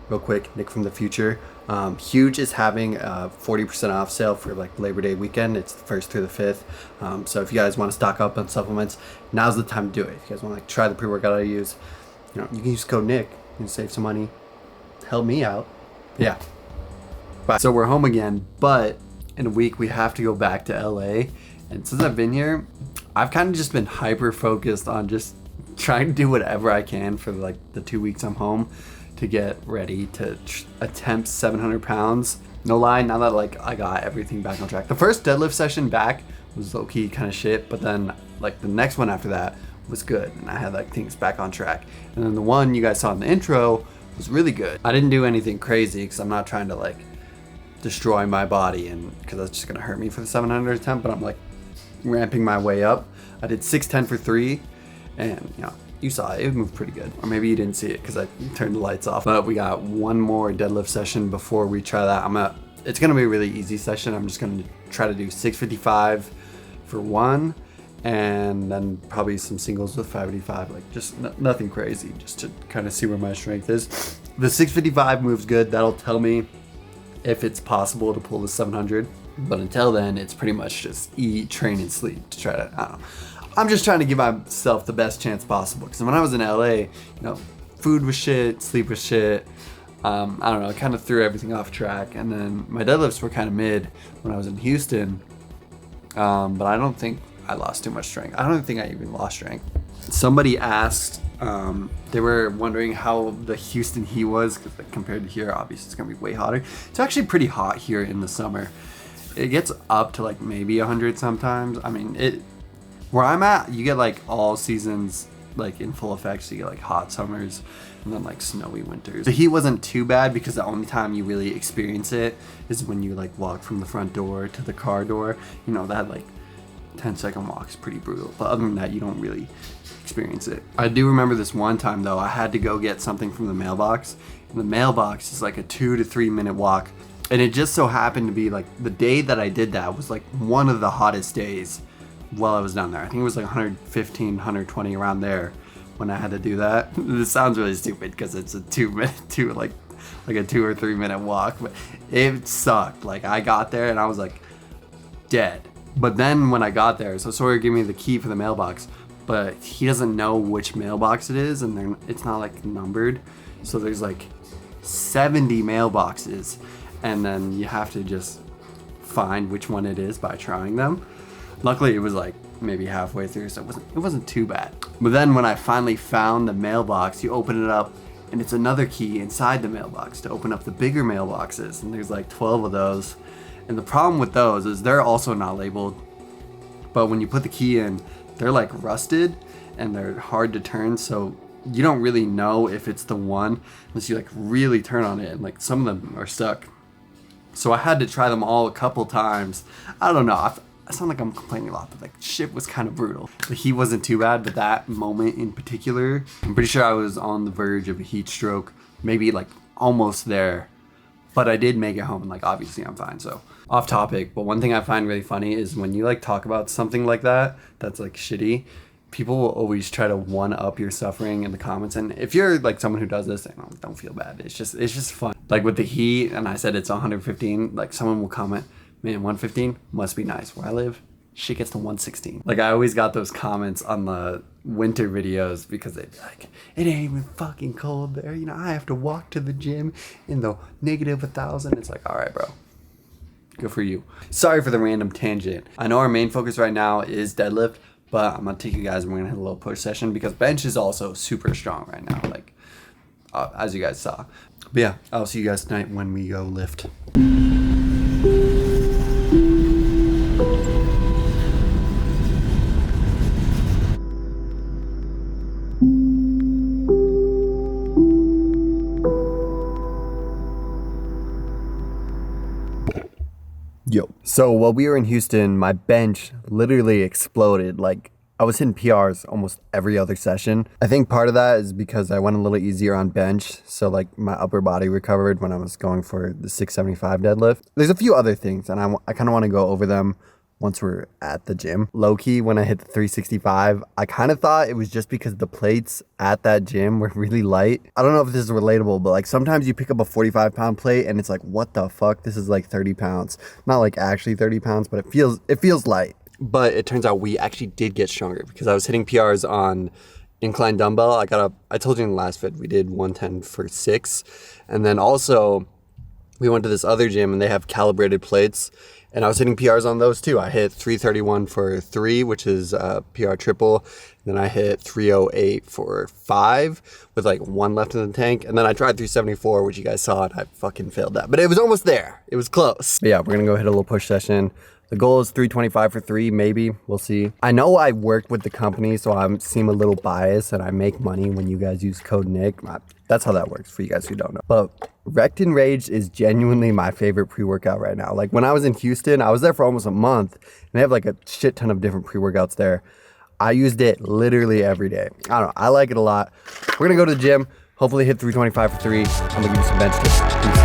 real quick, Nick from the future. Huge is having a 40% off sale for like Labor Day weekend. It's the 1st through the 5th. So if you guys want to stock up on supplements, now's the time to do it. If you guys want to like try the pre-workout I use, you can use code Nick. You can save some money. Help me out. Yeah. Bye. So we're home again, but in a week we have to go back to LA. And since I've been here, I've kind of just been hyper focused on just trying to do whatever I can for like the 2 weeks I'm home to get ready to attempt 700 pounds. No lie, now that like I got everything back on track. The first deadlift session back was low-key kind of shit, but then like the next one after that was good and I had like things back on track. And then the one you guys saw in the intro was really good. I didn't do anything crazy because I'm not trying to like destroy my body and because that's just gonna hurt me for the 700 attempt, but I'm like ramping my way up. I did 610 for 3 and you saw it moved pretty good. Or maybe you didn't see it because I turned the lights off. But we got one more deadlift session before we try that. It's gonna be a really easy session. I'm just gonna try to do 655 for 1 and then probably some singles with 585, like just nothing crazy, just to kind of see where my strength is. The 655 moves good. That'll tell me if it's possible to pull the 700. But until then, it's pretty much just eat, train, and sleep to try to, I don't know. I'm just trying to give myself the best chance possible. Because when I was in LA, food was shit, sleep was shit. I don't know, I kind of threw everything off track. And then my deadlifts were kind of mid when I was in Houston. But I don't think I lost too much strength. I don't think I even lost strength. Somebody asked, they were wondering how the Houston heat was compared to here. Obviously, it's going to be way hotter. It's actually pretty hot here in the summer. It gets up to like maybe 100 sometimes. I mean, where I'm at, you get like all seasons like in full effect. So you get like hot summers and then like snowy winters. The heat wasn't too bad because the only time you really experience it is when you like walk from the front door to the car door. That like 10-second walk is pretty brutal. But other than that, you don't really experience it. I do remember this one time though, I had to go get something from the mailbox. And the mailbox is like a 2 to 3 minute walk. And it just so happened to be like the day that I did that was like one of the hottest days while I was down there. I think it was like 115, 120 around there when I had to do that. This sounds really stupid because it's a 2 a 2 or 3 minute walk, but it sucked. Like I got there and I was like dead. But then when I got there, so Sawyer gave me the key for the mailbox, but he doesn't know which mailbox it is and it's not like numbered. So there's like 70 mailboxes and then you have to just find which one it is by trying them. Luckily, it was like maybe halfway through, so it wasn't too bad. But then when I finally found the mailbox, you open it up, and it's another key inside the mailbox to open up the bigger mailboxes, and there's like 12 of those. And the problem with those is they're also not labeled, but when you put the key in, they're like rusted, and they're hard to turn, so you don't really know if it's the one unless you like really turn on it, and like some of them are stuck. So I had to try them all a couple times. I don't know. I sound like I'm complaining a lot, but like shit was kind of brutal. The heat wasn't too bad, but that moment in particular, I'm pretty sure I was on the verge of a heat stroke, maybe like almost there, but I did make it home and like obviously I'm fine. So off topic, but one thing I find really funny is when you like talk about something like that's like shitty, people will always try to one up your suffering in the comments. And if you're like someone who does this, don't feel bad. It's just fun. Like with the heat, and I said it's 115, like someone will comment, man, 115 must be nice. Where I live, shit gets to 116. Like I always got those comments on the winter videos because they'd be like, it ain't even fucking cold there. I have to walk to the gym in the negative 1,000. It's like, all right, bro. Good for you. Sorry for the random tangent. I know our main focus right now is deadlift, but I'm gonna take you guys and we're gonna hit a little push session because bench is also super strong right now, like as you guys saw. But yeah, I'll see you guys tonight when we go lift. Yo. So while we were in Houston, my bench literally exploded. Like I was hitting PRs almost every other session. I think part of that is because I went a little easier on bench. So like my upper body recovered when I was going for the 675 deadlift. There's a few other things and I kind of want to go over them once we're at the gym. Low key, when I hit the 365, I kind of thought it was just because the plates at that gym were really light. I don't know if this is relatable, but like sometimes you pick up a 45-pound plate and it's like, what the fuck? This is like 30 pounds. Not like actually 30 pounds, but it feels light. But it turns out we actually did get stronger because I was hitting PRs on incline dumbbell. I told you in the last vid, we did 110 for 6. And then also we went to this other gym and they have calibrated plates. And I was hitting PRs on those too. I hit 331 for 3, which is PR triple. Then I hit 308 for 5 with like 1 left in the tank. And then I tried 374, which you guys saw, and I fucking failed that. But it was almost there. It was close. But yeah, we're gonna go hit a little push session. The goal is 325 for 3, maybe. We'll see. I know I work with the company, so I seem a little biased and I make money when you guys use code Nick. That's how that works for you guys who don't know. But Wrecked and Raged is genuinely my favorite pre-workout right now. Like when I was in Houston, I was there for almost a month and they have like a shit ton of different pre-workouts there. I used it literally every day. I don't know, I like it a lot. We're gonna go to the gym, hopefully hit 325 for 3. I'm gonna give you some bench tips. Peace.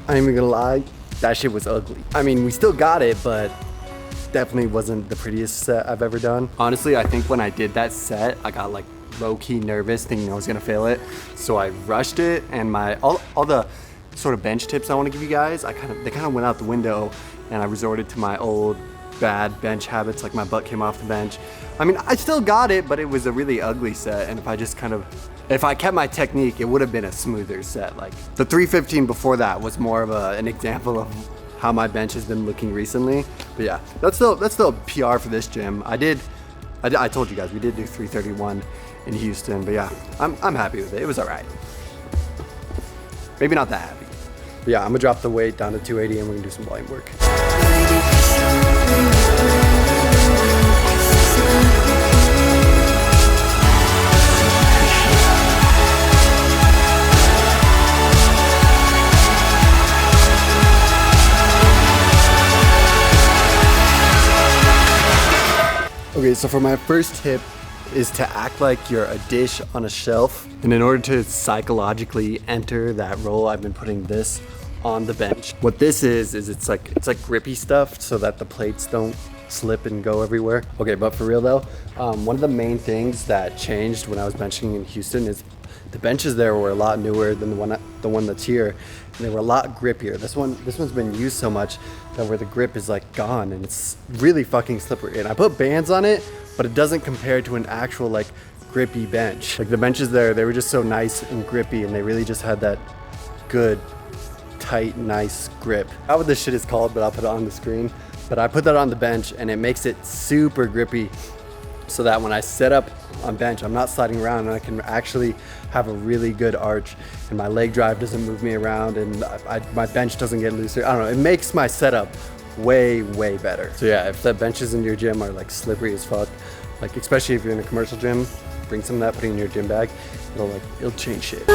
I ain't even gonna lie, that shit was ugly. I mean, we still got it, but definitely wasn't the prettiest set I've ever done. Honestly, I think when I did that set, I got like low-key nervous thinking I was gonna fail it. So I rushed it, and all the sort of bench tips I wanna give you guys, they kind of went out the window, and I resorted to my old bad bench habits, like my butt came off the bench. I mean, I still got it, but it was a really ugly set, and if I kept my technique, it would have been a smoother set. Like the 315 before that was more of an example of how my bench has been looking recently. But yeah, that's still a PR for this gym. I told you guys, we did do 331 in Houston, but yeah, I'm happy with it. It was all right. Maybe not that happy. But yeah, I'm gonna drop the weight down to 280 and we're gonna do some volume work. Okay, so for my first tip is to act like you're a dish on a shelf. And in order to psychologically enter that role, I've been putting this on the bench. What this is it's like grippy stuff so that the plates don't slip and go everywhere. Okay, but for real though, one of the main things that changed when I was benching in Houston is the benches there were a lot newer than the one that's here, and they were a lot grippier. This one's been used so much that where the grip is like gone and it's really fucking slippery. And I put bands on it, but it doesn't compare to an actual like grippy bench. Like the benches there, they were just so nice and grippy, and they really just had that good, tight, nice grip. I don't know what this shit is called, but I'll put it on the screen. But I put that on the bench and it makes it super grippy so that when I set up on bench, I'm not sliding around and I can actually have a really good arch, and my leg drive doesn't move me around, and my bench doesn't get looser. I don't know, it makes my setup way, way better. So yeah, if the benches in your gym are like slippery as fuck, like especially if you're in a commercial gym, bring some of that, put it in your gym bag. It'll change shit.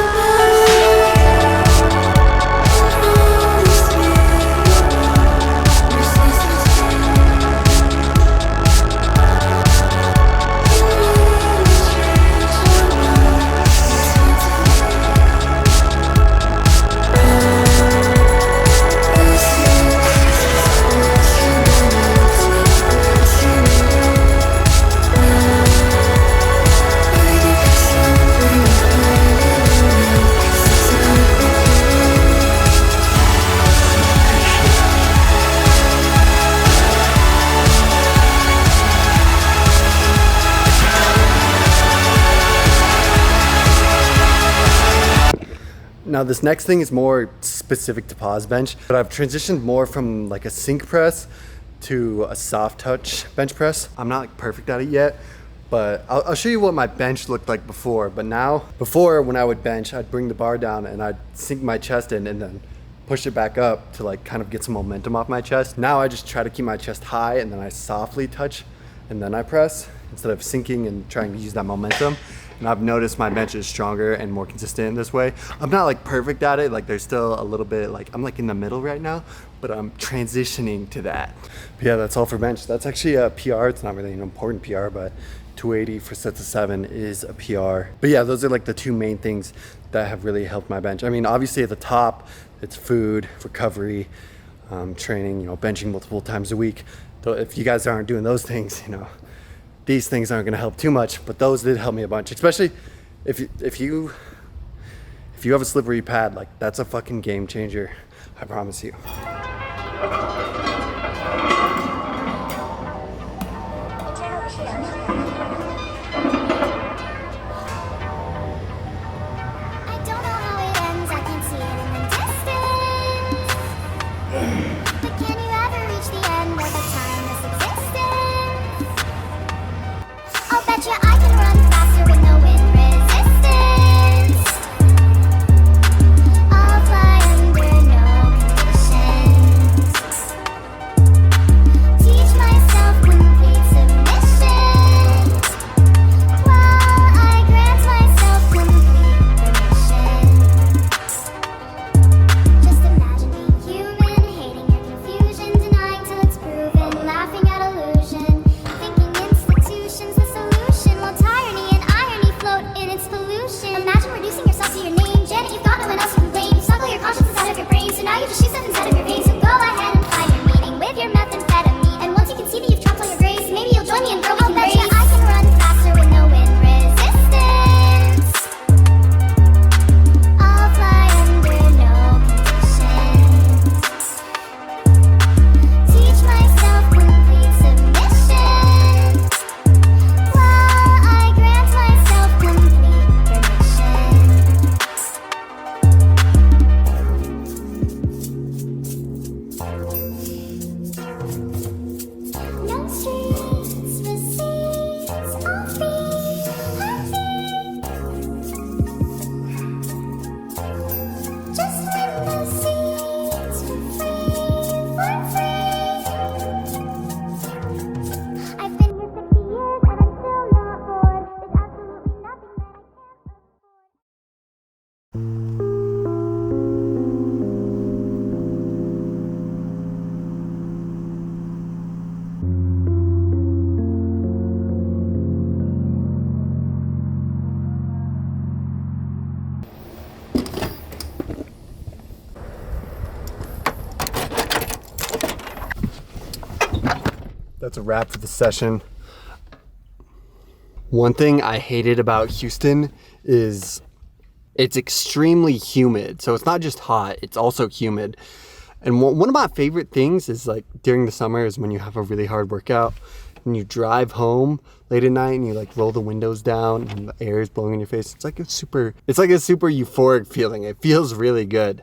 Now this next thing is more specific to pause bench, but I've transitioned more from like a sink press to a soft touch bench press. I'm not perfect at it yet, But I'll show you what my bench looked like before. But now, before when I would bench, I'd bring the bar down and I'd sink my chest in and then push it back up to like kind of get some momentum off my chest. Now I just try to keep my chest high and then I softly touch and then I press instead of sinking and trying to use that momentum. And I've noticed my bench is stronger and more consistent in this way. I'm not like perfect at it. Like there's still a little bit, like I'm like in the middle right now, but I'm transitioning to that. But yeah, that's all for bench. That's actually a PR. It's not really an important PR, but 280 for sets of 7 is a PR. But yeah, those are like the two main things that have really helped my bench. I mean, obviously at the top, it's food, recovery, training, you know, benching multiple times a week. So if you guys aren't doing those things, you know, these things aren't gonna help too much, but those did help me a bunch, especially if you have a slippery pad, like that's a fucking game changer, I promise you. That's a wrap for the session. One thing I hated about Houston is it's extremely humid. So it's not just hot, it's also humid. And one of my favorite things is like during the summer is when you have a really hard workout and you drive home late at night and you like roll the windows down and the air is blowing in your face. It's like a super euphoric feeling. It feels really good.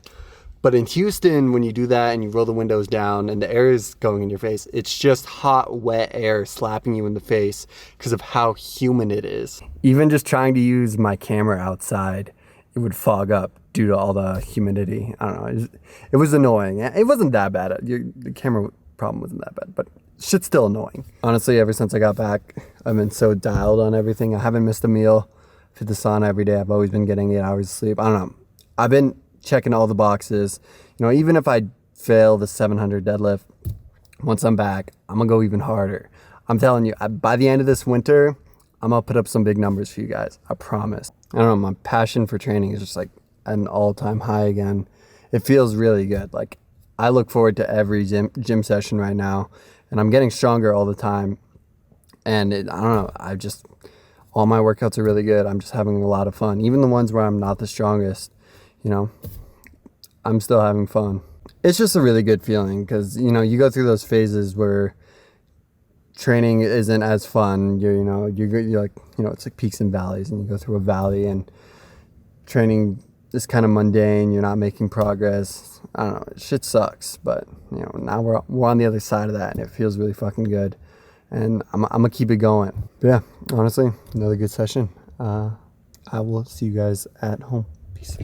But in Houston, when you do that and you roll the windows down and the air is going in your face, it's just hot, wet air slapping you in the face because of how humid it is. Even just trying to use my camera outside, it would fog up due to all the humidity. I don't know. It was annoying. It wasn't that bad. The camera problem wasn't that bad, but shit's still annoying. Honestly, ever since I got back, I've been so dialed on everything. I haven't missed a meal. Hit the sauna every day. I've always been getting 8 hours of sleep. I don't know. I've been checking all the boxes. You know, even if I fail the 700 deadlift, once I'm back, I'm gonna go even harder. I'm telling you, by the end of this winter, I'm gonna put up some big numbers for you guys. I promise. I don't know, my passion for training is just like an all-time high again. It feels really good. Like I look forward to every gym session right now, and I'm getting stronger all the time. And I don't know, all my workouts are really good. I'm just having a lot of fun. Even the ones where I'm not the strongest, you know, I'm still having fun. It's just a really good feeling because, you know, you go through those phases where training isn't as fun. You're like, you know, it's like peaks and valleys, and you go through a valley and training is kind of mundane. You're not making progress. I don't know. Shit sucks, but you know, now we're on the other side of that, and it feels really fucking good. and I'm gonna keep it going. But yeah, honestly, another good session. I will see you guys at home. Peace.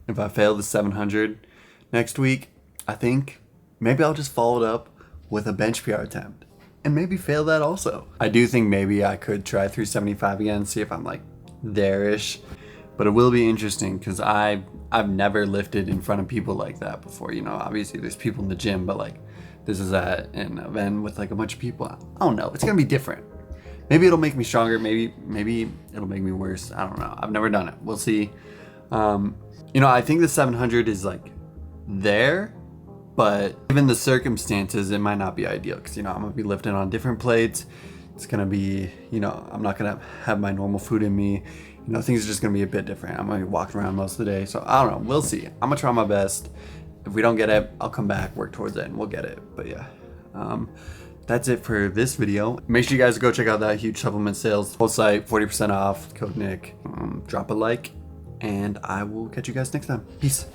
If I fail the 700 next week, I think maybe I'll just follow it up with a bench PR attempt and maybe fail that also. I do think maybe I could try 375 again, see if I'm like there-ish, but it will be interesting because I've never lifted in front of people like that before. You know, obviously there's people in the gym, but like this is at an event with like a bunch of people. I don't know, it's gonna be different. Maybe it'll make me stronger, maybe it'll make me worse. I don't know, I've never done it, we'll see. You know, I think the 700 is like there, but given the circumstances, it might not be ideal because, you know, I'm gonna be lifting on different plates. It's gonna be, you know, I'm not gonna have my normal food in me. You know, things are just gonna be a bit different. I'm gonna be walking around most of the day. So I don't know, we'll see. I'm gonna try my best. If we don't get it, I'll come back, work towards it, and we'll get it. But yeah, that's it for this video. Make sure you guys go check out that huge supplement sales whole site, 40% off, code Nick. Drop a like. And I will catch you guys next time. Peace.